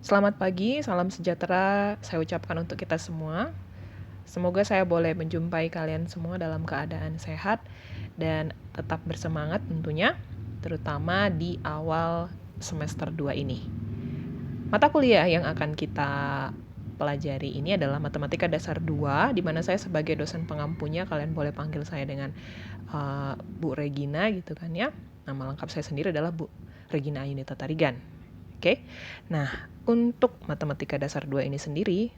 Selamat pagi, salam sejahtera saya ucapkan untuk kita semua. Semoga saya boleh menjumpai kalian semua dalam keadaan sehat dan tetap bersemangat tentunya, terutama di awal semester 2 ini. Mata kuliah yang akan kita pelajari ini adalah Matematika Dasar 2, di mana saya sebagai dosen pengampunya, kalian boleh panggil saya dengan Bu Regina gitu kan ya. Nama lengkap saya sendiri adalah Bu Regina Ayunita Tarigan. Oke. Nah, untuk Matematika Dasar 2 ini sendiri,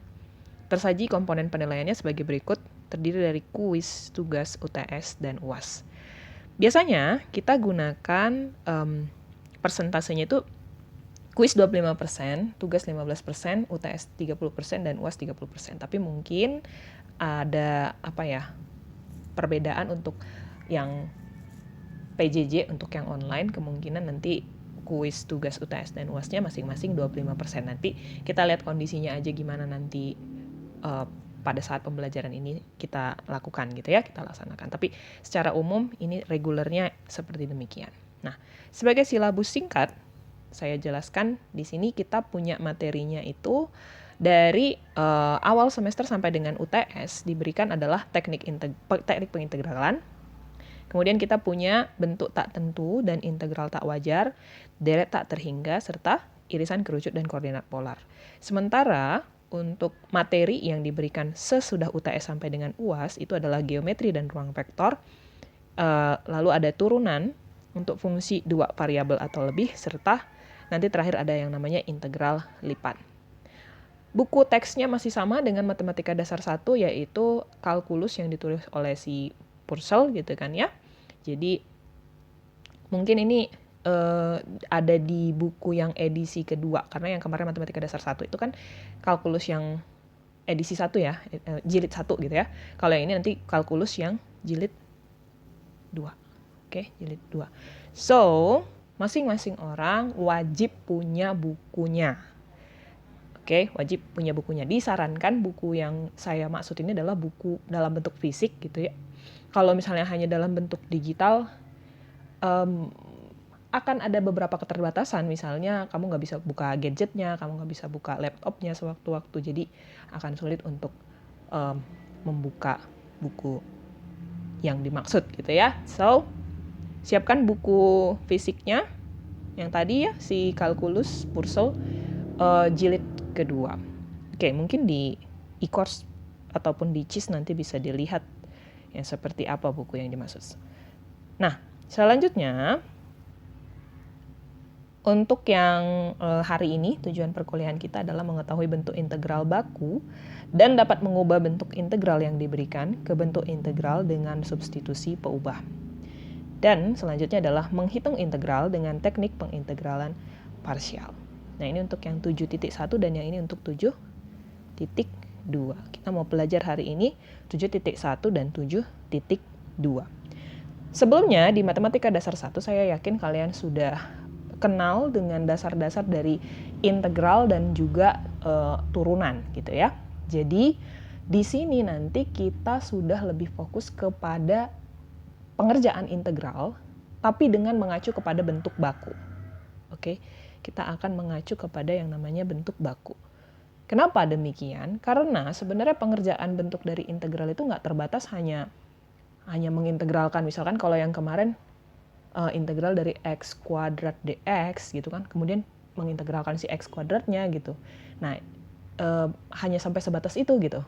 tersaji komponen penilaiannya sebagai berikut, terdiri dari kuis, tugas, UTS, dan UAS. Biasanya kita gunakan persentasenya itu kuis 25%, tugas 15%, UTS 30%, dan UAS 30%. Tapi mungkin ada perbedaan untuk yang PJJ, untuk yang online, kemungkinan nanti kuis, tugas, UTS, dan UAS-nya masing-masing 25%. Nanti kita lihat kondisinya aja gimana nanti pada saat pembelajaran ini kita lakukan gitu ya, kita laksanakan. Tapi secara umum ini regulernya seperti demikian. Nah, sebagai silabus singkat, saya jelaskan di sini kita punya materinya itu dari awal semester sampai dengan UTS diberikan adalah teknik pengintegralan. Kemudian kita punya bentuk tak tentu dan integral tak wajar, deret tak terhingga, serta irisan kerucut dan koordinat polar. Sementara untuk materi yang diberikan sesudah UTS sampai dengan UAS itu adalah geometri dan ruang vektor, lalu ada turunan untuk fungsi dua variabel atau lebih, serta nanti terakhir ada yang namanya integral lipat. Buku teksnya masih sama dengan Matematika Dasar 1, yaitu kalkulus yang ditulis oleh si Purcell gitu kan ya. Jadi mungkin ini ada di buku yang edisi kedua, karena yang kemarin Matematika Dasar 1 itu kan kalkulus yang edisi 1 ya, jilid 1 gitu ya. Kalau yang ini nanti kalkulus yang jilid 2. Oke, jilid 2. So, masing-masing orang wajib punya bukunya. Oke, wajib punya bukunya. Disarankan buku yang saya maksud ini adalah buku dalam bentuk fisik gitu ya. Kalau misalnya hanya dalam bentuk digital, akan ada beberapa keterbatasan. Misalnya kamu nggak bisa buka gadgetnya, kamu nggak bisa buka laptopnya sewaktu-waktu. Jadi akan sulit untuk membuka buku yang dimaksud gitu ya. So, siapkan buku fisiknya yang tadi ya, si kalkulus Purcell jilid kedua. Oke, mungkin di e-course ataupun di CIS nanti bisa dilihat yang seperti apa buku yang dimaksud. Nah, selanjutnya untuk yang hari ini tujuan perkuliahan kita adalah mengetahui bentuk integral baku dan dapat mengubah bentuk integral yang diberikan ke bentuk integral dengan substitusi peubah. Dan selanjutnya adalah menghitung integral dengan teknik pengintegralan parsial. Nah, ini untuk yang 7.1 dan yang ini untuk 7.2. Kita mau belajar hari ini 7.1 dan 7.2. Sebelumnya di Matematika Dasar 1 saya yakin kalian sudah kenal dengan dasar-dasar dari integral dan juga turunan gitu ya. Jadi di sini nanti kita sudah lebih fokus kepada pengerjaan integral tapi dengan mengacu kepada bentuk baku. Oke, kita akan mengacu kepada yang namanya bentuk baku. Kenapa demikian? Karena sebenarnya pengerjaan bentuk dari integral itu nggak terbatas hanya mengintegralkan. Misalkan kalau yang kemarin integral dari x kuadrat dx gitu kan, kemudian mengintegralkan si x kuadratnya gitu. Nah, hanya sampai sebatas itu gitu.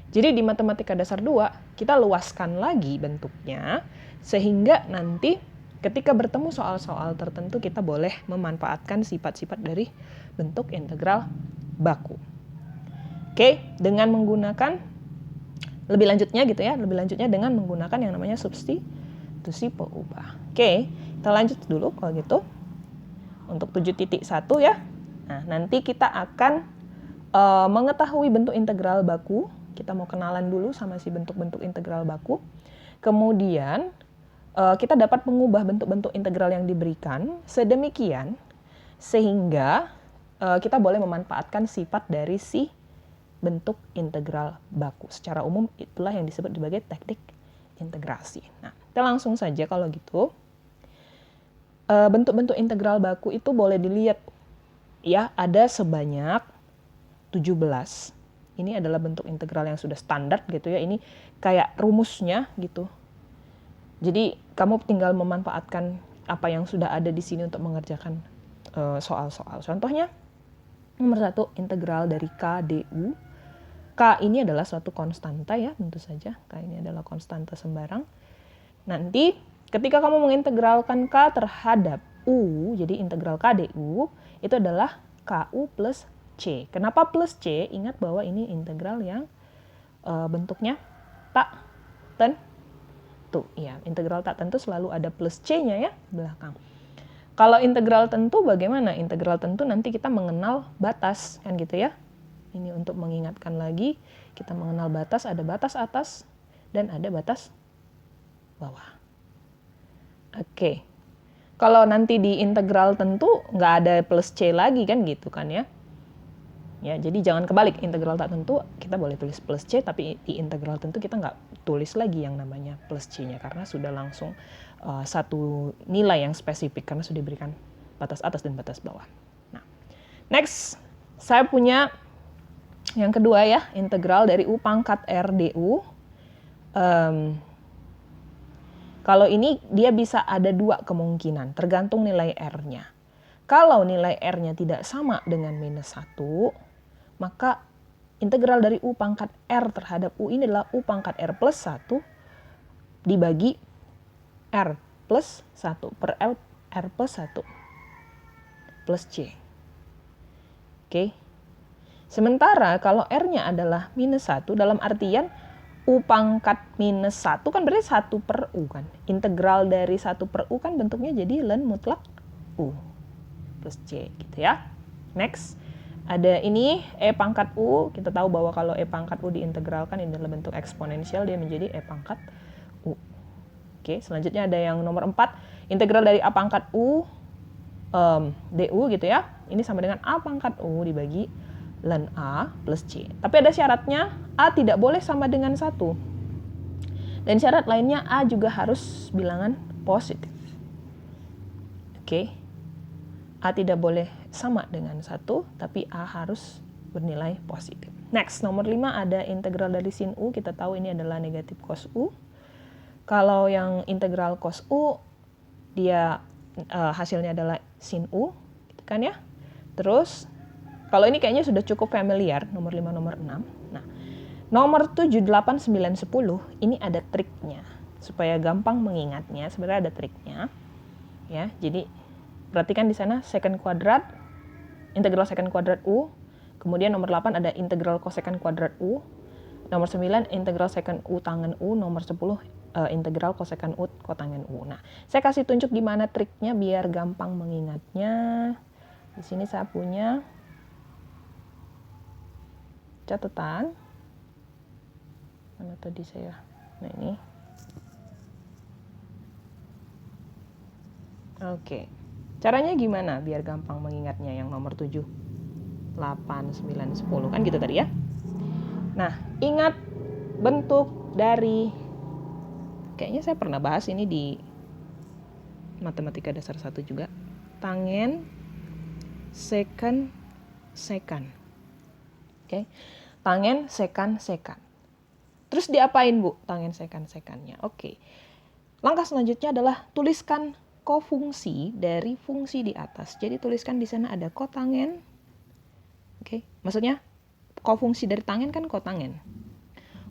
Jadi di Matematika Dasar 2 kita luaskan lagi bentuknya sehingga nanti ketika bertemu soal-soal tertentu kita boleh memanfaatkan sifat-sifat dari bentuk integral baku. Oke, dengan menggunakan lebih lanjutnya dengan menggunakan yang namanya substitusi peubah. Oke, kita lanjut dulu kalau gitu. Untuk 7.1 ya. Nah, nanti kita akan mengetahui bentuk integral baku. Kita mau kenalan dulu sama si bentuk-bentuk integral baku. Kemudian kita dapat mengubah bentuk-bentuk integral yang diberikan sedemikian sehingga kita boleh memanfaatkan sifat dari si bentuk integral baku. Secara umum itulah yang disebut sebagai teknik integrasi. Nah, kita langsung saja kalau gitu. Bentuk-bentuk integral baku itu boleh dilihat ya ada sebanyak 17. Ini adalah bentuk integral yang sudah standar gitu ya. Ini kayak rumusnya gitu. Jadi kamu tinggal memanfaatkan apa yang sudah ada di sini untuk mengerjakan soal-soal. Contohnya nomor 1, integral dari K du. K ini adalah suatu konstanta ya, tentu saja. K ini adalah konstanta sembarang. Nanti ketika kamu mengintegralkan K terhadap U, jadi integral K du itu adalah KU plus C. Kenapa plus C? Ingat bahwa ini integral yang bentuknya tak tentu. Ya, integral tak tentu selalu ada plus C-nya ya belakang. Kalau integral tentu bagaimana? Integral tentu nanti kita mengenal batas kan gitu ya. Ini untuk mengingatkan lagi, kita mengenal batas, ada batas atas dan ada batas bawah. Oke. Kalau nanti di integral tentu nggak ada plus C lagi kan gitu kan ya. Ya, jadi jangan kebalik, integral tak tentu kita boleh tulis plus C, tapi di integral tentu kita nggak tulis lagi yang namanya plus C-nya karena sudah langsung satu nilai yang spesifik karena sudah diberikan batas atas dan batas bawah. Nah, next saya punya yang kedua ya, integral dari U pangkat R du. Kalau ini dia bisa ada dua kemungkinan, tergantung nilai R-nya. Kalau nilai R-nya tidak sama dengan minus 1, maka integral dari U pangkat R terhadap U ini adalah U pangkat R plus 1 dibagi R plus 1 per R plus 1 plus C. Oke. Sementara kalau R-nya adalah minus 1 dalam artian U pangkat minus 1 kan berarti 1 per U kan. Integral dari 1 per U kan bentuknya jadi ln mutlak U plus C gitu ya. Next, ada ini E pangkat U. Kita tahu bahwa kalau E pangkat U diintegralkan ini dalam bentuk eksponensial, dia menjadi E pangkat U. Oke, selanjutnya ada yang nomor 4. Integral dari A pangkat U du gitu ya. Ini sama dengan A pangkat U dibagi ln A plus C. Tapi ada syaratnya, A tidak boleh sama dengan 1. Dan syarat lainnya A juga harus bilangan positif. Oke. A tidak boleh sama dengan 1, tapi A harus bernilai positif. Next, nomor 5 ada integral dari sin U. Kita tahu ini adalah negatif cos U. Kalau yang integral cos U, dia hasilnya adalah sin U, gitu kan ya. Terus, kalau ini kayaknya sudah cukup familiar, nomor 5, nomor 6. Nah, nomor 7, 8, 9, 10, ini ada triknya. Supaya gampang mengingatnya, sebenarnya ada triknya. Ya, jadi perhatikan di sana secant kuadrat, integral secant kuadrat U. Kemudian nomor 8 ada integral kosekant kuadrat U. Nomor 9 integral secant U tangen U. Nomor 10 integral kosekant U kotangen U. Nah, saya kasih tunjuk gimana triknya biar gampang mengingatnya. Di sini saya punya catatan. Mana tadi saya? Nah, ini. Oke. Caranya gimana biar gampang mengingatnya yang nomor 7, 8, 9, 10 kan gitu tadi ya. Nah, ingat bentuk dari, kayaknya saya pernah bahas ini di matematika dasar 1 juga. Tangen, secant, secant. Oke. Tangen, secant, secant. Terus diapain, Bu? Tangen, secant, secantnya. Oke. Langkah selanjutnya adalah tuliskan kofungsi dari fungsi di atas. Jadi tuliskan di sana ada kotangen. Oke, maksudnya kofungsi dari tangen kan kotangen.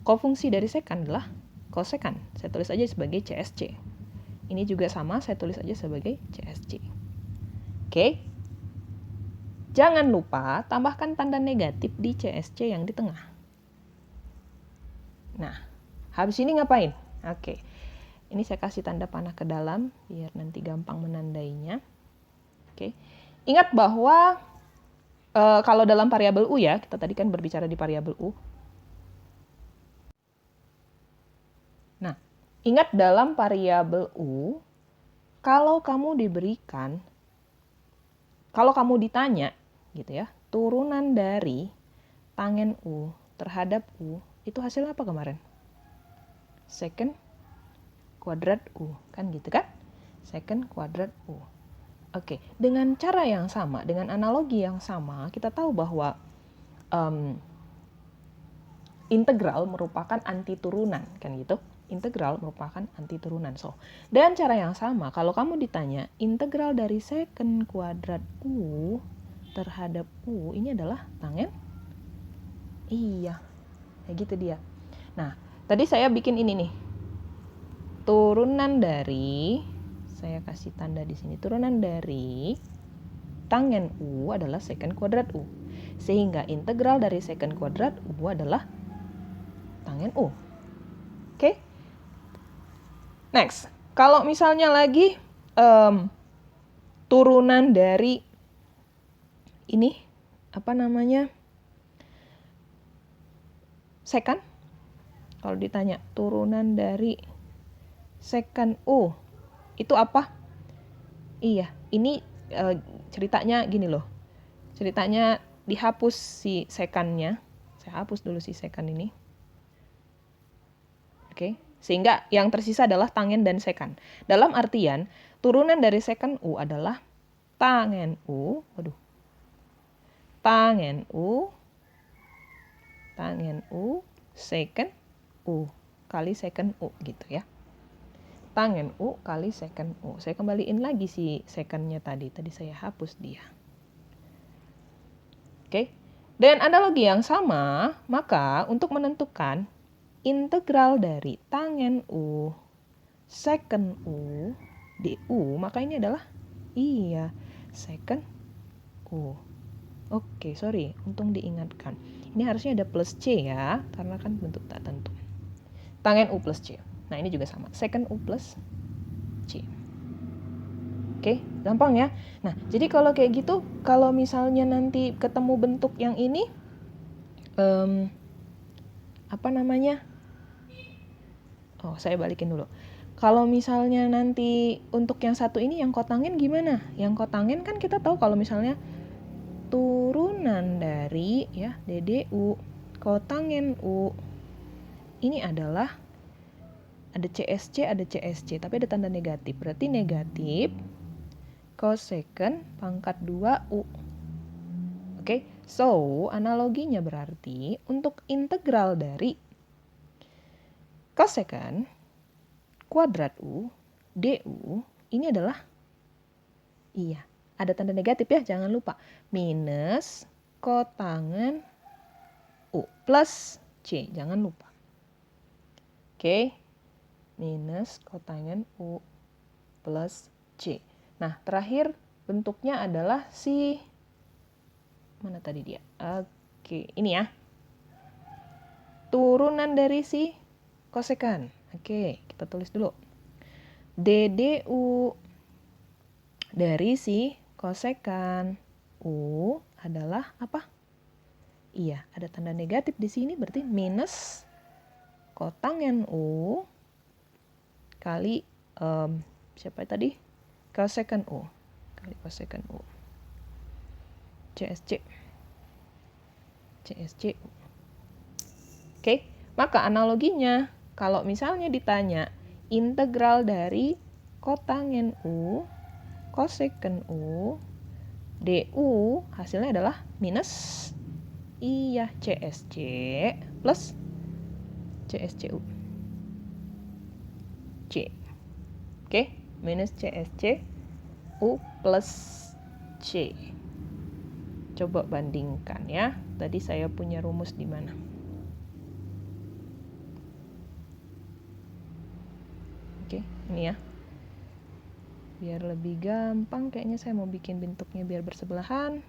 Kofungsi dari sekan adalah kosekan. Saya tulis aja sebagai CSC. Ini juga sama, saya tulis aja sebagai CSC. Oke. Jangan lupa tambahkan tanda negatif di CSC yang di tengah. Nah, habis ini ngapain? Oke. Ini saya kasih tanda panah ke dalam biar nanti gampang menandainya. Oke. Ingat bahwa kalau dalam variabel U ya, kita tadi kan berbicara di variabel U. Nah, ingat dalam variabel U, kalau kamu ditanya gitu ya, turunan dari tangen U terhadap U, itu hasilnya apa kemarin? Secant kuadrat U, kan gitu kan? Secant kuadrat U. Oke, dengan cara yang sama, dengan analogi yang sama, kita tahu bahwa integral merupakan anti turunan, kan gitu? Integral merupakan anti turunan. So, dengan cara yang sama, kalau kamu ditanya integral dari secant kuadrat U terhadap U, ini adalah tangen? Iya, kayak gitu dia. Nah, tadi saya bikin ini nih. Turunan dari, saya kasih tanda di sini, turunan dari tangen U adalah secant kuadrat U. Sehingga integral dari secant kuadrat U adalah tangen U. Oke? Next, kalau misalnya lagi turunan dari ini, apa namanya, secant. Kalau ditanya turunan dari secant U, itu apa? Iya, ini ceritanya gini loh. Ceritanya dihapus si secantnya. Saya hapus dulu si secant ini. Oke, sehingga yang tersisa adalah tangen dan secant. Dalam artian, turunan dari secant U adalah tangen U, tangen U, secant U kali secant U gitu ya. Tangen U kali secant U. Saya kembaliin lagi si secantnya tadi. Tadi saya hapus dia. Oke. Dan analogi yang sama, maka untuk menentukan integral dari tangen U, secant U, du, maka ini adalah secant U. Oke, sorry, untung diingatkan. Ini harusnya ada plus C ya, karena kan bentuk tak tentu. Tangen U plus C. Nah, ini juga sama. Secant U plus C. Oke, gampang ya. Nah, jadi kalau kayak gitu, kalau misalnya nanti ketemu bentuk yang ini, apa namanya? Oh, saya balikin dulu. Kalau misalnya nanti untuk yang satu ini, yang kotangin gimana? Yang kotangin kan kita tahu kalau misalnya turunan dari ya DDU kotangin U ini adalah ada CSC, tapi ada tanda negatif. Berarti negatif cosecant pangkat 2U. Oke, so analoginya berarti untuk integral dari cosecant kuadrat U du ini adalah ada tanda negatif ya, jangan lupa. Minus kotangen U plus C, jangan lupa. Oke. Minus kotangen U plus C. Nah, terakhir bentuknya adalah si, mana tadi dia? Oke, ini ya. Turunan dari si kosekan. Oke, kita tulis dulu. DDU dari si kosekan U adalah apa? Iya, ada tanda negatif di sini, berarti minus kotangen U kali siapa tadi? Kosekan U kali kosekan U. CSC. Oke, maka analoginya kalau misalnya ditanya integral dari kotangen U, kosekan U, du hasilnya adalah minus CSC plus CSCU. C. Oke, minus CSC U plus C. Coba bandingkan ya. Tadi saya punya rumus di mana? Oke, ini ya. Biar lebih gampang, kayaknya saya mau bikin bentuknya biar bersebelahan.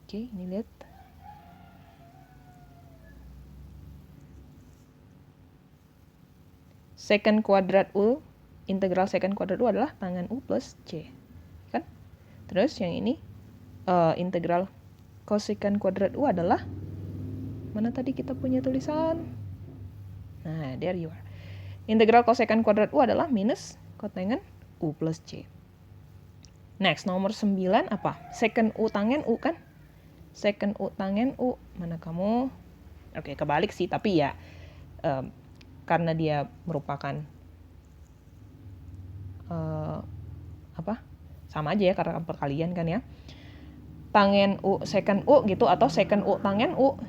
Oke, ini lihat. Secant kuadrat U, integral secant kuadrat U adalah tangen U plus C. Kan? Terus yang ini, integral cosecant kuadrat U adalah, mana tadi kita punya tulisan? Nah, there you are. Integral cosecant kuadrat U adalah minus kotangen U plus C. Next, nomor 9 apa? Secant U tangen U kan? Secant U tangen U. Mana kamu? Oke, kebalik sih, tapi ya karena dia merupakan sama aja ya karena perkalian kan ya. Tangen U secant U gitu, atau secant U tangen U.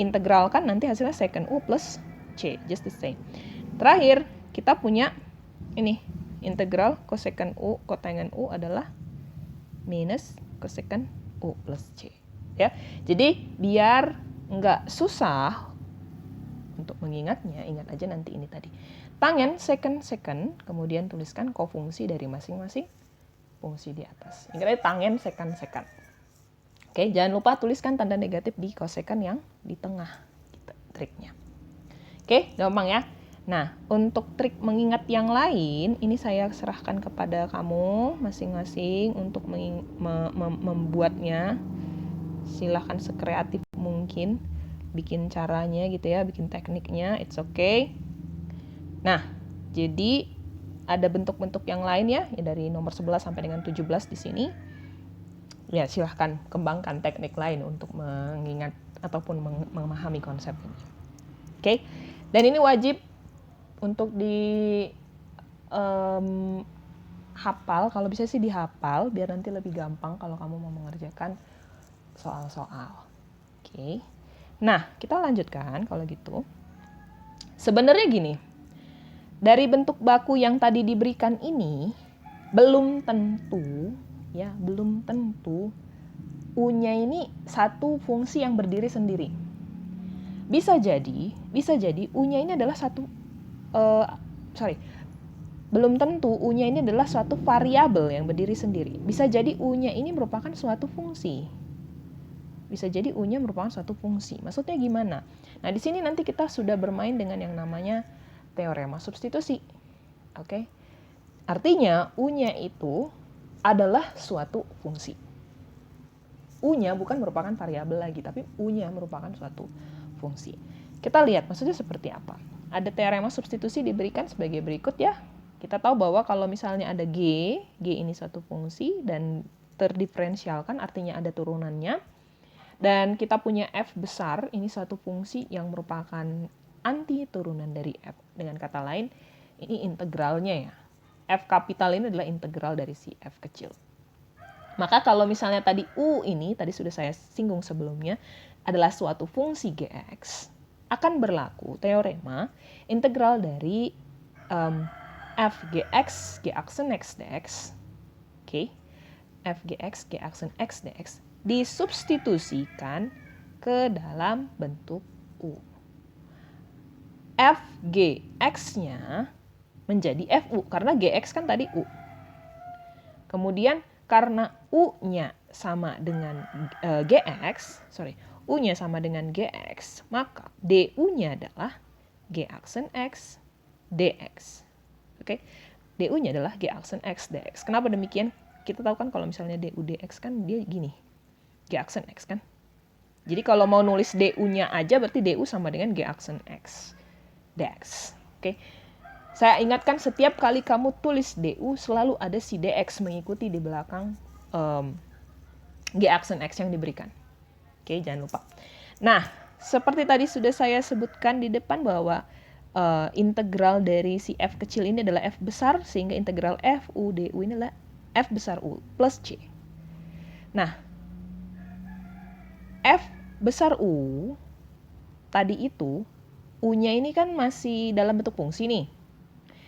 Integralkan nanti hasilnya secant U plus C, just the same. Terakhir, kita punya ini, integral cosecant U kotangen U adalah minus cosecant U plus C. Ya, jadi biar nggak susah untuk mengingatnya, ingat aja nanti ini tadi. Tangen secant, kemudian tuliskan kofungsi dari masing-masing fungsi di atas. Ingat aja tangen secant. Oke, jangan lupa tuliskan tanda negatif di kosekan yang di tengah, gitu, triknya. Oke, gampang ya. Nah, untuk trik mengingat yang lain, ini saya serahkan kepada kamu masing-masing untuk membuatnya. Silahkan sekreatif mungkin bikin caranya gitu ya, bikin tekniknya, it's okay. Nah, jadi ada bentuk-bentuk yang lain ya dari nomor 11 sampai dengan 17 di sini. Ya, silahkan kembangkan teknik lain untuk mengingat ataupun memahami konsep ini. Oke, dan ini wajib untuk hafal, kalau bisa sih dihafal biar nanti lebih gampang kalau kamu mau mengerjakan soal-soal. Oke. Nah, kita lanjutkan kalau gitu. Sebenarnya gini, dari bentuk baku yang tadi diberikan ini belum tentu U-nya ini satu fungsi yang berdiri sendiri. Bisa jadi U-nya ini adalah belum tentu U-nya ini adalah suatu variabel yang berdiri sendiri. Bisa jadi U-nya ini merupakan suatu fungsi. Maksudnya gimana? Nah, di sini nanti kita sudah bermain dengan yang namanya teorema substitusi. Oke. Artinya U-nya itu adalah suatu fungsi. U-nya bukan merupakan variabel lagi, tapi U-nya merupakan suatu fungsi. Kita lihat maksudnya seperti apa. Ada teorema substitusi diberikan sebagai berikut ya. Kita tahu bahwa kalau misalnya ada G ini suatu fungsi dan terdiferensialkan, artinya ada turunannya. Dan kita punya F besar, ini suatu fungsi yang merupakan anti turunan dari F. Dengan kata lain, ini integralnya ya. F kapital ini adalah integral dari si F kecil. Maka kalau misalnya tadi U ini, tadi sudah saya singgung sebelumnya, adalah suatu fungsi Gx, akan berlaku teorema integral dari F Gx, G aksen X dx, oke, F Gx, G aksen X dx, disubstitusikan ke dalam bentuk U. F Gx-nya menjadi Fu, karena Gx kan tadi U. Kemudian karena U-nya sama dengan U-nya sama dengan Gx, maka du-nya adalah G aksen X dx. Oke, du-nya adalah G aksen X dx. Kenapa demikian? Kita tahu kan kalau misalnya du dx kan dia gini, G aksen X kan. Jadi kalau mau nulis du-nya aja berarti du sama dengan G aksen X dx. Oke. Saya ingatkan setiap kali kamu tulis du selalu ada si dx mengikuti di belakang G aksen X yang diberikan. Oke, jangan lupa. Nah, seperti tadi sudah saya sebutkan di depan bahwa integral dari si F kecil ini adalah F besar, sehingga integral F U du ini adalah F besar U plus C. Nah, F besar U tadi itu, U-nya ini kan masih dalam bentuk fungsi nih.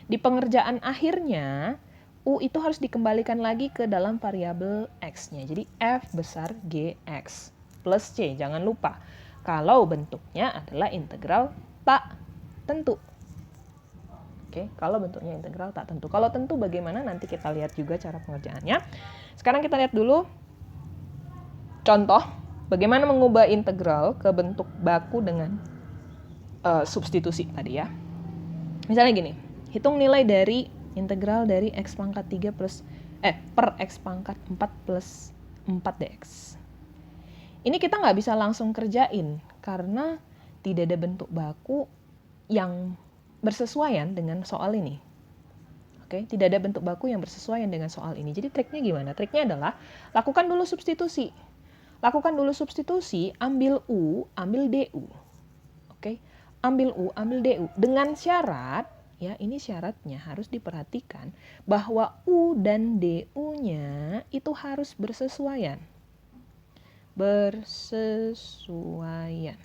Di pengerjaan akhirnya, U itu harus dikembalikan lagi ke dalam variabel X-nya. Jadi F besar Gx plus C. Jangan lupa, kalau bentuknya adalah integral tak tentu. Oke, kalau bentuknya integral tak tentu. Kalau tentu bagaimana? Nanti kita lihat juga cara pengerjaannya. Sekarang kita lihat dulu contoh bagaimana mengubah integral ke bentuk baku dengan substitusi tadi ya. Misalnya gini, hitung nilai dari integral dari x pangkat 3 per x pangkat 4 plus 4 dx. Ini kita nggak bisa langsung kerjain karena tidak ada bentuk baku yang bersesuaian dengan soal ini. Oke, tidak ada bentuk baku yang bersesuaian dengan soal ini. Jadi triknya gimana? Triknya adalah lakukan dulu substitusi. Ambil U, ambil DU. Oke, ambil U, ambil DU. Dengan syarat ya, ini syaratnya harus diperhatikan bahwa U dan DU-nya itu harus bersesuaian. Bersesuaian.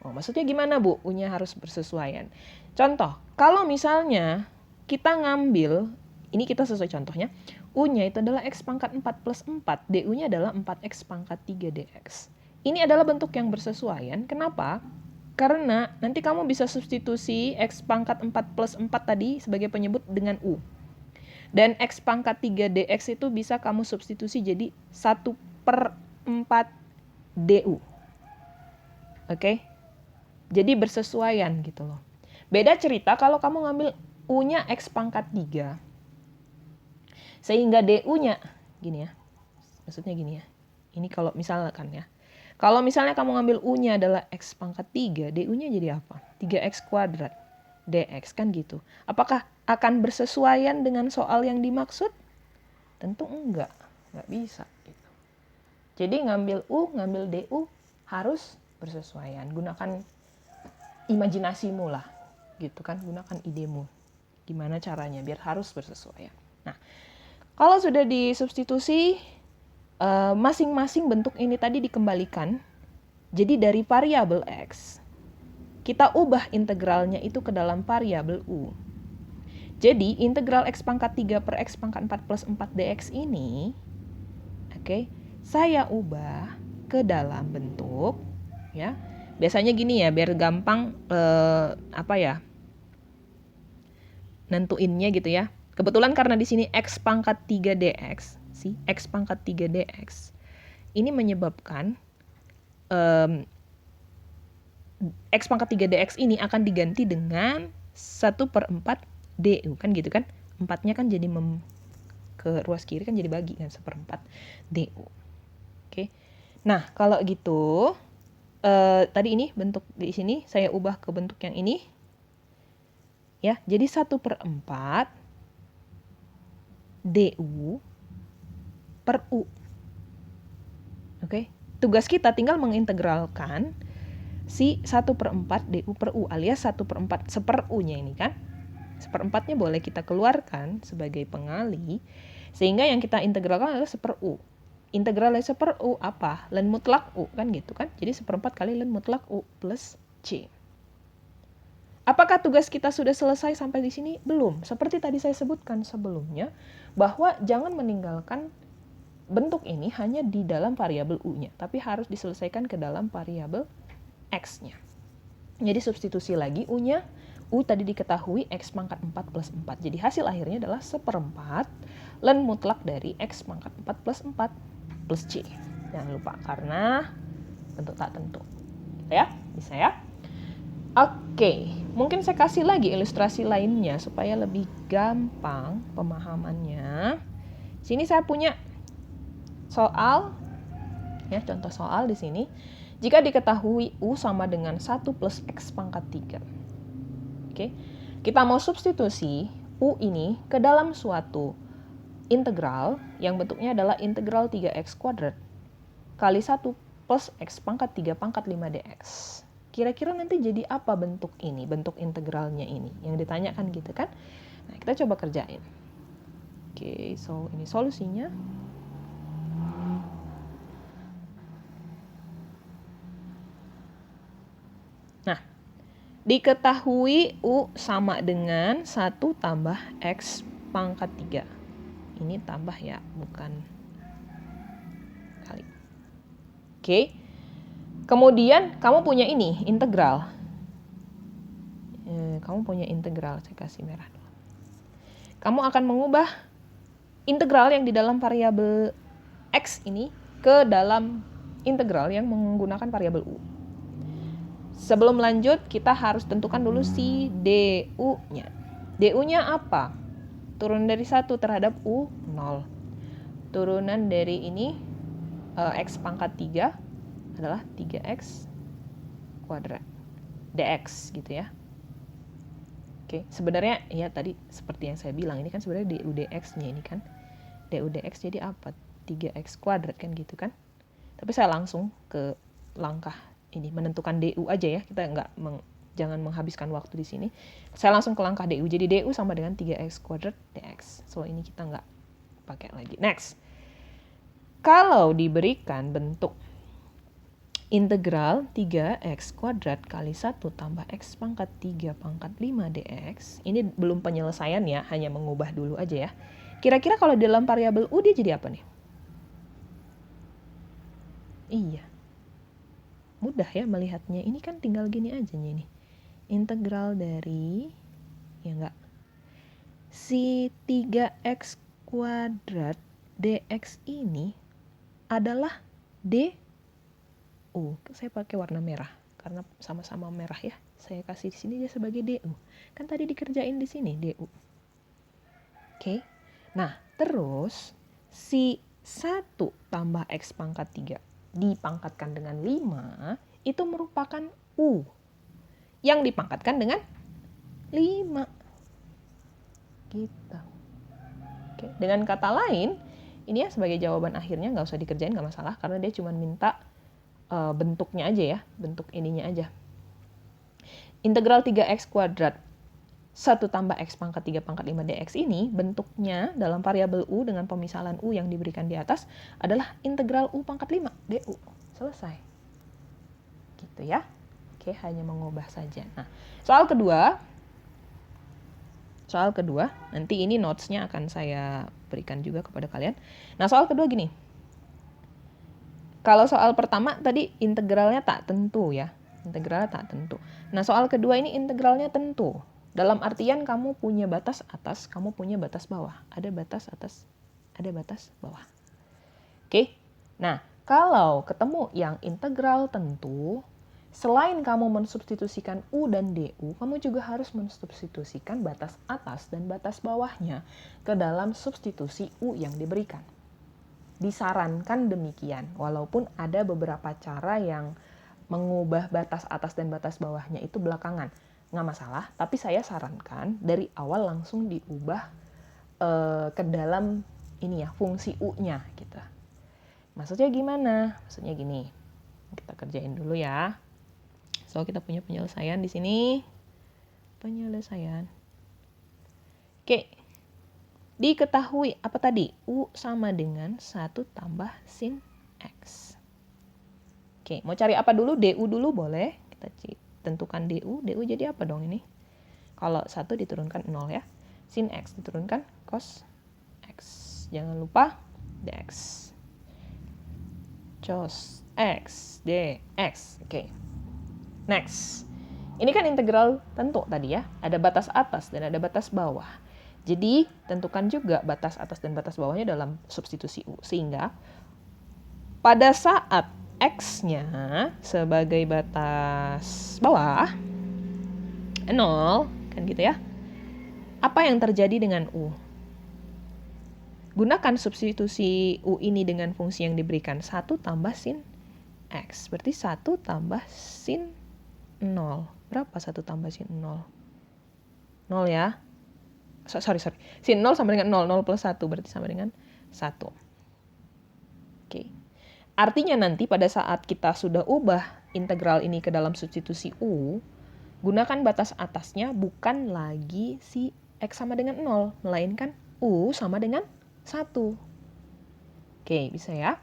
Oh, maksudnya gimana, Bu? U-nya harus bersesuaian. Contoh, kalau misalnya kita ngambil, ini kita sesuai contohnya, U-nya itu adalah X pangkat 4 plus 4, DU-nya adalah 4X pangkat 3 DX. Ini adalah bentuk yang bersesuaian. Kenapa? Karena nanti kamu bisa substitusi X pangkat 4 plus 4 tadi sebagai penyebut dengan U. Dan X pangkat 3 DX itu bisa kamu substitusi jadi 1/4 DU. Oke? Jadi bersesuaian gitu loh. Beda cerita kalau kamu ngambil U-nya X pangkat 3. Sehingga DU-nya, gini ya. Maksudnya gini ya. Ini kalau misalkan ya. Kalau misalnya kamu ngambil U-nya adalah X pangkat 3, DU-nya jadi apa? 3X kuadrat DX kan gitu. Apakah akan bersesuaian dengan soal yang dimaksud? Tentu enggak bisa gitu. Jadi ngambil U, ngambil DU harus bersesuaian. Gunakan imajinasimu lah gitu kan, gunakan idemu. Gimana caranya biar harus bersesuaian. Nah, kalau sudah disubstitusi, masing-masing bentuk ini tadi dikembalikan. Jadi dari variabel X, kita ubah integralnya itu ke dalam variabel U. Jadi integral X pangkat 3 per X pangkat 4 plus 4 dx ini, oke, saya ubah ke dalam bentuk, ya. Biasanya gini ya, biar gampang nentuinnya gitu ya. Kebetulan karena di sini X pangkat 3 dx, X pangkat 3 dx, ini menyebabkan X pangkat 3 dx ini akan diganti dengan 1/4 du, kan gitu kan. 4-nya kan jadi ke ruas kiri kan jadi bagi kan 1/4 du. Oke. Nah, kalau gitu tadi ini bentuk di sini saya ubah ke bentuk yang ini. Ya, jadi 1/4 du per u. Oke. Tugas kita tinggal mengintegralkan si 1/4 du per u alias 1/4 seper u-nya ini kan. 1/4-nya boleh kita keluarkan sebagai pengali, sehingga yang kita integralkan adalah seper u. Integral dari seper u apa? Len mutlak u kan gitu kan. Jadi 1/4 kali len mutlak u plus c. Apakah tugas kita sudah selesai sampai di sini? Belum. Seperti tadi saya sebutkan sebelumnya, bahwa jangan meninggalkan bentuk ini hanya di dalam variabel u-nya, tapi harus diselesaikan ke dalam variabel x-nya. Jadi substitusi lagi u-nya, u tadi diketahui X pangkat 4 plus 4. Jadi hasil akhirnya adalah 1/4 len mutlak dari X pangkat 4 plus 4 plus C. Jangan lupa, karena bentuk tak tentu. Ya, bisa ya? Oke, mungkin saya kasih lagi ilustrasi lainnya supaya lebih gampang pemahamannya. Sini saya punya soal, ya, contoh soal di sini. Jika diketahui U sama dengan 1 plus X pangkat 3. Oke, kita mau substitusi U ini ke dalam suatu integral yang bentuknya adalah integral 3X kuadrat kali 1 plus X pangkat 3 pangkat 5 dx. Kira-kira nanti jadi apa bentuk ini, bentuk integralnya ini? Yang ditanyakan gitu kan? Nah, kita coba kerjain. Oke, so ini solusinya. Nah, diketahui U sama dengan 1 tambah X pangkat 3. Ini tambah ya, bukan kali. Oke. Kemudian kamu punya ini, integral. Kamu punya integral, saya kasih merah dulu. Kamu akan mengubah integral yang di dalam variabel X ini ke dalam integral yang menggunakan variabel U. Sebelum lanjut, kita harus tentukan dulu si du-nya. Du-nya apa? Turun dari 1 terhadap U, 0. Turunan dari ini, X pangkat 3 adalah 3X kuadrat dx gitu ya. Oke, sebenarnya ya tadi seperti yang saya bilang, ini kan sebenarnya du dx-nya ini kan. Du dx jadi apa? 3X kuadrat kan gitu kan. Tapi saya langsung ke langkah ini, menentukan du aja ya. Kita nggak jangan menghabiskan waktu di sini. Saya langsung ke langkah DU. Jadi DU sama dengan 3x kuadrat dx. So ini kita nggak pakai lagi. Next. Kalau diberikan bentuk integral 3x kuadrat kali 1 tambah x pangkat 3 pangkat 5 dx. Ini belum penyelesaian ya, hanya mengubah dulu aja ya. Kira-kira kalau dalam variabel u dia jadi apa nih? Iya. Mudah ya melihatnya. Ini kan tinggal gini aja nih. Integral dari, ya enggak, si 3x kuadrat dx ini adalah du. Saya pakai warna merah karena sama-sama merah ya. Saya kasih di sini dia sebagai du. Kan tadi dikerjain di sini du. Oke. Nah, terus si 1 tambah x pangkat 3 dipangkatkan dengan 5 itu merupakan u yang dipangkatkan dengan 5. Gitu. Oke. Dengan kata lain, ini ya sebagai jawaban akhirnya, nggak usah dikerjain, nggak masalah, karena dia cuma minta bentuknya aja ya, bentuk ininya aja. Integral 3x kuadrat 1 tambah x pangkat 3 pangkat 5 dx ini bentuknya dalam variabel u dengan pemisalan u yang diberikan di atas adalah integral u pangkat 5 du. Selesai. Gitu ya. Oke, hanya mengubah saja. Nah, soal kedua, nanti ini notes-nya akan saya berikan juga kepada kalian. Nah, soal kedua gini. Kalau soal pertama tadi integralnya tak tentu ya. Integralnya tak tentu. Nah, soal kedua ini integralnya tentu. Dalam artian kamu punya batas atas, kamu punya batas bawah. Ada batas atas, ada batas bawah. Oke. Nah, kalau ketemu yang integral tentu, selain kamu mensubstitusikan u dan du, kamu juga harus mensubstitusikan batas atas dan batas bawahnya ke dalam substitusi u yang diberikan. Disarankan demikian, walaupun ada beberapa cara yang mengubah batas atas dan batas bawahnya itu belakangan. Nggak masalah, tapi saya sarankan dari awal langsung diubah ke dalam ini ya, fungsi u-nya gitu. Maksudnya gimana? Maksudnya gini. Kita kerjain dulu ya. So, kita punya penyelesaian di sini. Penyelesaian. Oke. Diketahui apa tadi? U sama dengan 1 tambah sin x. Oke, mau cari apa dulu? Du dulu boleh. Kita tentukan du. Du jadi apa dong ini? Kalau 1 diturunkan 0 ya. Sin x diturunkan cos x. Jangan lupa dx. Cos x dx. Oke. Next. Ini kan integral tentu tadi ya. Ada batas atas dan ada batas bawah. Jadi, tentukan juga batas atas dan batas bawahnya dalam substitusi u. Sehingga, pada saat x-nya sebagai batas bawah, 0, kan gitu ya. Apa yang terjadi dengan u? Gunakan substitusi u ini dengan fungsi yang diberikan 1 tambah sin x. Berarti 1 tambah sin 0. Berapa 1 tambah sin 0? 0 ya. Sorry. Sin 0 sama dengan 0. 0 plus 1 berarti sama dengan 1. Oke. Artinya nanti pada saat kita sudah ubah integral ini ke dalam substitusi u, gunakan batas atasnya bukan lagi si x sama dengan 0, melainkan u sama dengan 1. Oke, bisa ya.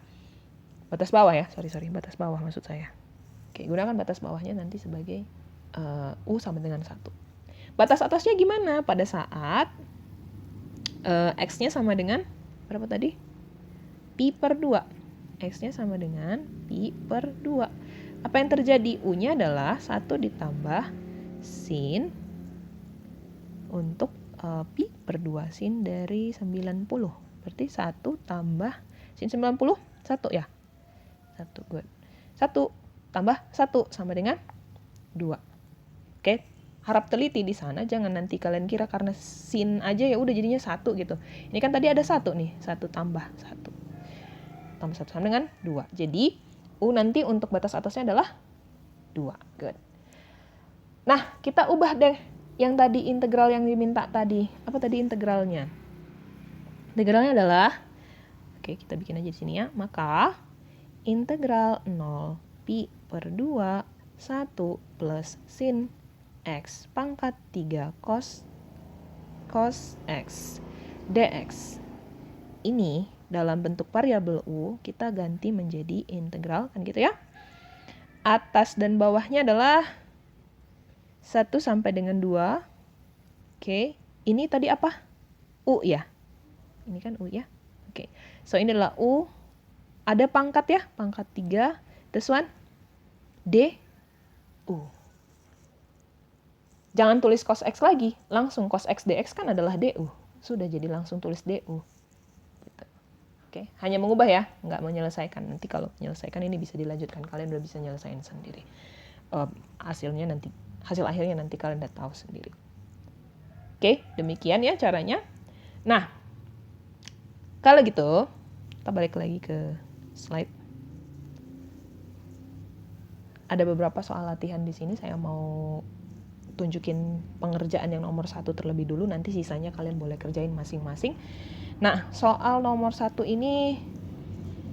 Batas bawah ya, sorry, batas bawah maksud saya. Oke, gunakan batas bawahnya nanti sebagai u sama dengan 1. Batas atasnya gimana? Pada saat x-nya sama dengan, berapa tadi? Pi per 2. X-nya sama dengan pi per 2. Apa yang terjadi? U-nya adalah 1 ditambah sin untuk pi per 2. Sin dari 90. Berarti 1 tambah sin 90, 1 ya? 1, good. 1 tambah 1 sama dengan 2. Oke, harap teliti di sana. Jangan nanti kalian kira karena sin aja ya udah jadinya 1 gitu. Ini kan tadi ada 1 nih. 1 tambah 1. Tambah 1 sama dengan 2. Jadi, U nanti untuk batas atasnya adalah 2. Good. Nah, kita ubah deh yang tadi integral yang diminta tadi. Apa tadi integralnya? Integralnya adalah, oke kita bikin aja di sini ya. Maka, integral 0 pi per 2, 1 plus sin X pangkat 3 cos X dx. Ini dalam bentuk variabel U kita ganti menjadi integral kan gitu ya. Atas dan bawahnya adalah 1 sampai dengan 2. Oke, ini tadi apa? U ya. Ini kan U ya. Oke. So ini adalah U. Ada pangkat ya, pangkat 3. This one D U. Jangan tulis cos X lagi, langsung cos X dx kan adalah DU. Sudah jadi langsung tulis DU. Oke, hanya mengubah ya, nggak menyelesaikan. Nanti kalau menyelesaikan ini bisa dilanjutkan, kalian udah bisa nyelesain sendiri. Hasil akhirnya nanti kalian udah tahu sendiri. Oke, demikian ya caranya. Nah, kalau gitu, kita balik lagi ke slide. Ada beberapa soal latihan di sini, saya mau tunjukin pengerjaan yang nomor 1 terlebih dulu, nanti sisanya kalian boleh kerjain masing-masing. Nah, soal nomor 1 ini,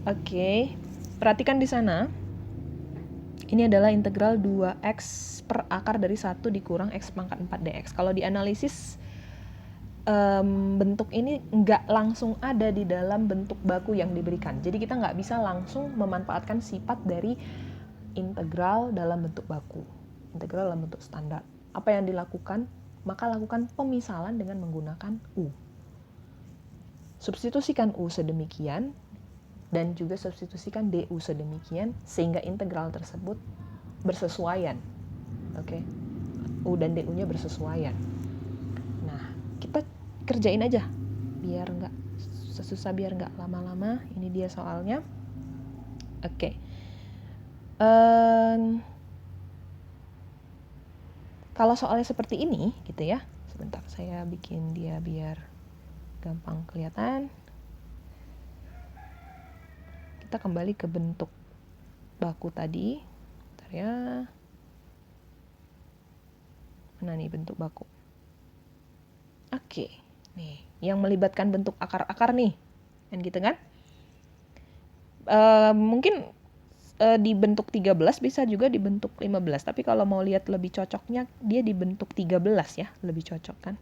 oke, perhatikan di sana. Ini adalah integral 2x per akar dari 1 dikurang x pangkat 4 dx. Kalau dianalisis, bentuk ini nggak langsung ada di dalam bentuk baku yang diberikan. Jadi kita nggak bisa langsung memanfaatkan sifat dari integral dalam bentuk baku. Integral dalam bentuk standar. Apa yang dilakukan? Maka lakukan pemisalan dengan menggunakan U. Substitusikan U sedemikian dan juga substitusikan DU sedemikian sehingga integral tersebut bersesuaian. Oke. U dan DU-nya bersesuaian. Nah, kita kerjain aja biar nggak susah, biar nggak lama-lama. Ini dia soalnya. Oke. Kalau soalnya seperti ini gitu ya. Sebentar, saya bikin dia biar gampang kelihatan. Kita kembali ke bentuk baku tadi. Bentar ya. Mana nih bentuk baku? Oke, nih yang melibatkan bentuk akar-akar nih, kan gitu kan? Mungkin di bentuk 13 bisa juga di bentuk 15, tapi kalau mau lihat lebih cocoknya dia di bentuk 13 ya, lebih cocok kan?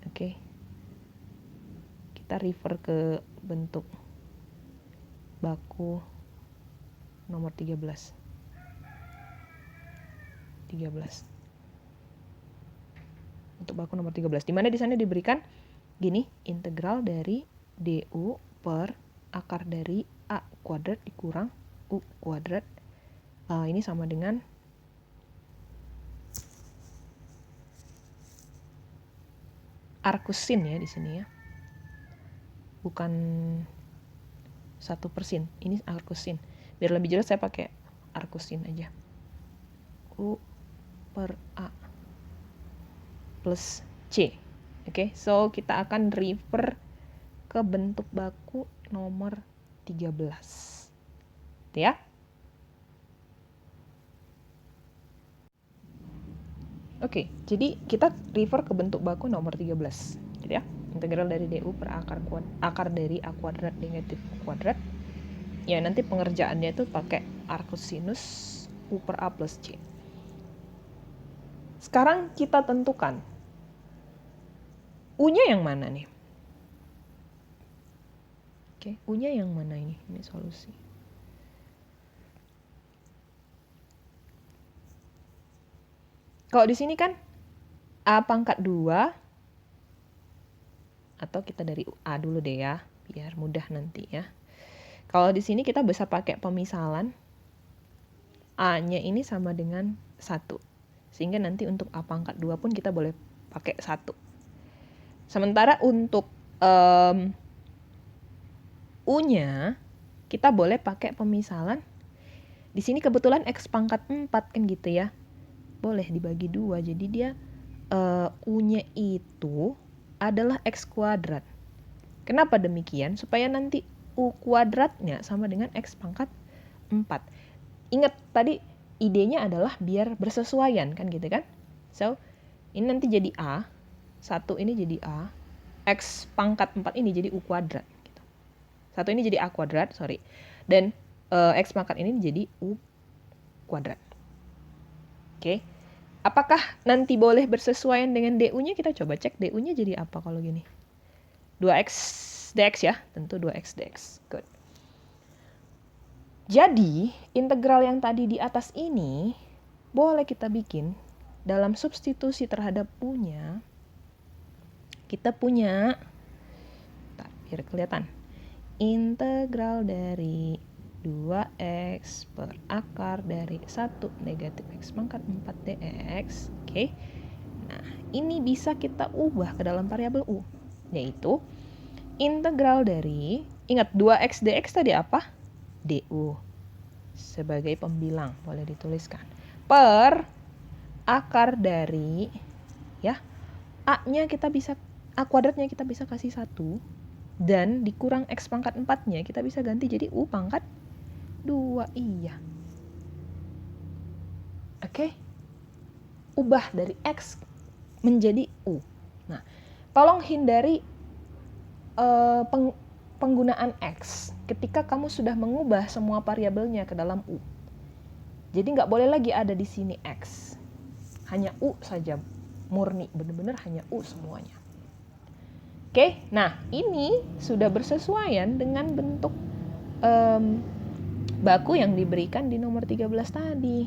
Oke. Kita refer ke bentuk baku nomor 13. Untuk baku nomor 13. Di mana di sana diberikan gini, integral dari DU per akar dari A kuadrat dikurang U kuadrat. Ini sama dengan arkusin ya di sini ya. Bukan 1%. Ini arkusin. Biar lebih jelas saya pakai arkusin aja. U per A plus C. Oke, so kita akan refer ke bentuk baku nomor 13. Itu ya. Oke, jadi kita refer ke bentuk baku nomor 13. Gitu ya. Integral dari DU per akar dari A kuadrat negatif U kuadrat. Ya, nanti pengerjaannya itu pakai arcosinus U per A plus C. Sekarang kita tentukan U-nya yang mana nih? Oke, U-nya yang mana ini? Ini solusi. Kalau di sini kan A pangkat 2, atau kita dari A dulu deh ya, biar mudah nanti ya. Kalau di sini kita bisa pakai pemisalan, A-nya ini sama dengan 1. Sehingga nanti untuk A pangkat 2 pun kita boleh pakai 1. Sementara untuk U-nya kita boleh pakai pemisalan. Di sini kebetulan X pangkat 4 kan gitu ya. Boleh dibagi 2. Jadi dia U-nya itu adalah X kuadrat. Kenapa demikian? Supaya nanti U kuadratnya sama dengan X pangkat 4. Ingat tadi idenya adalah biar bersesuaian kan gitu kan. So, ini nanti jadi A. 1 ini jadi A. X pangkat 4 ini jadi U kuadrat. Gitu. 1 ini jadi A kuadrat, sorry. Dan X pangkat ini jadi U kuadrat. Oke. Apakah nanti boleh bersesuaian dengan DU-nya? Kita coba cek DU-nya jadi apa kalau gini. 2x dx ya, tentu 2x dx. Good. Jadi, integral yang tadi di atas ini boleh kita bikin dalam substitusi terhadap U-nya. Kita punya, biar kelihatan, integral dari 2x per akar dari 1 negatif x pangkat 4 dx. Oke. Nah, ini bisa kita ubah ke dalam variabel u, yaitu integral dari, ingat 2x dx tadi apa? Du. Sebagai pembilang, boleh dituliskan. Per akar dari, ya, a-nya kita bisa, a kuadratnya kita bisa kasih 1, dan dikurang x pangkat 4-nya kita bisa ganti jadi u pangkat 2, iya. Oke. Ubah dari x menjadi u. Nah, tolong hindari penggunaan x ketika kamu sudah mengubah semua variabelnya ke dalam u. Jadi nggak boleh lagi ada di sini x. Hanya u saja, murni, benar-benar hanya u semuanya. Oke, nah ini sudah bersesuaian dengan bentuk baku yang diberikan di nomor 13 tadi.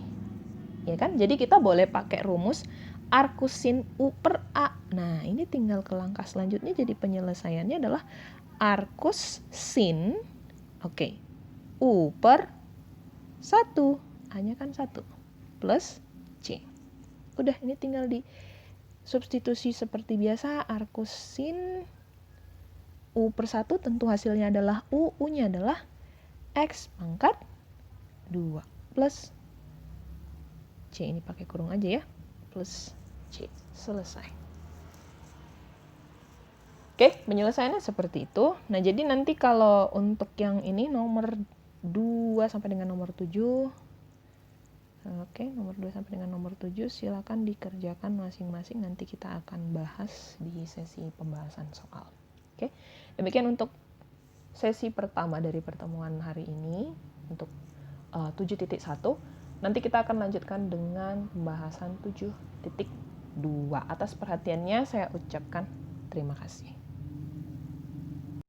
Ya kan? Jadi kita boleh pakai rumus arcus sin U per A. Nah, ini tinggal ke langkah selanjutnya, jadi penyelesaiannya adalah arcus sin, U per 1. A-nya kan 1. Plus C. Udah, ini tinggal di substitusi seperti biasa. Arcus sin U per 1 tentu hasilnya adalah U. U-nya adalah X pangkat 2 plus C, ini pakai kurung aja ya, plus C. Selesai. Oke, penyelesaiannya seperti itu. Nah, jadi nanti kalau untuk yang ini nomor 2 sampai dengan nomor 7, nomor 2 sampai dengan nomor 7 silakan dikerjakan masing-masing, nanti kita akan bahas di sesi pembahasan soal. Oke, demikian untuk sesi pertama dari pertemuan hari ini untuk 7.1. Nanti kita akan lanjutkan dengan pembahasan 7.2. Atas perhatiannya saya ucapkan terima kasih.